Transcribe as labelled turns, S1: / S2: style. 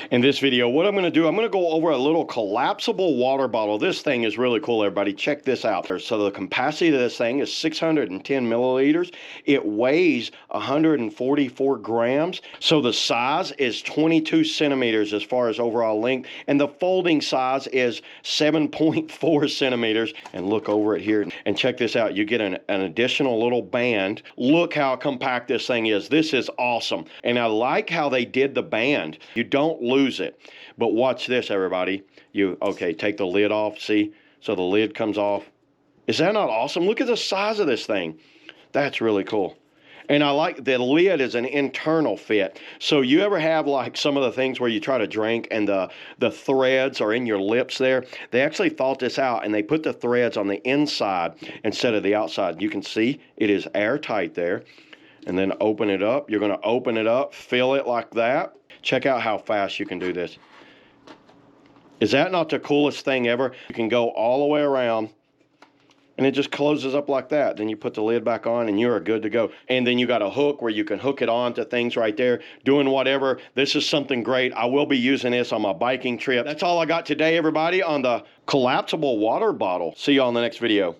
S1: In this video, what I'm going to do, I'm going to go over a little collapsible water bottle. This thing is really cool, everybody. Check this out. So the capacity of this thing is 610 milliliters. It weighs 144 grams. So the size is 22 centimeters as far as overall length. And the folding size is 7.4 centimeters. And look over it here and check this out. You get an additional little band. Look how compact this thing is. This is awesome. And I like how they did the band. You don't lose it. But watch this, everybody. Okay, take the lid off, see? So the lid comes off. Is that not awesome? Look at the size of this thing. That's really cool. And I like the lid is an internal fit. So you ever have like some of the things where you try to drink and the threads are in your lips there? They actually thought this out and they put the threads on the inside instead of the outside. You can see it is airtight there. And then open it up. You're going to open it up, fill it like that. Check out how fast you can do this. Is that not the coolest thing ever? You can go all the way around and it just closes up like that. Then you put the lid back on and you're good to go. And then you got a hook where you can hook it on to things right there, doing whatever. This is something great. I will be using this on my biking trip. That's all I got today, everybody, on the collapsible water bottle. See you on the next video.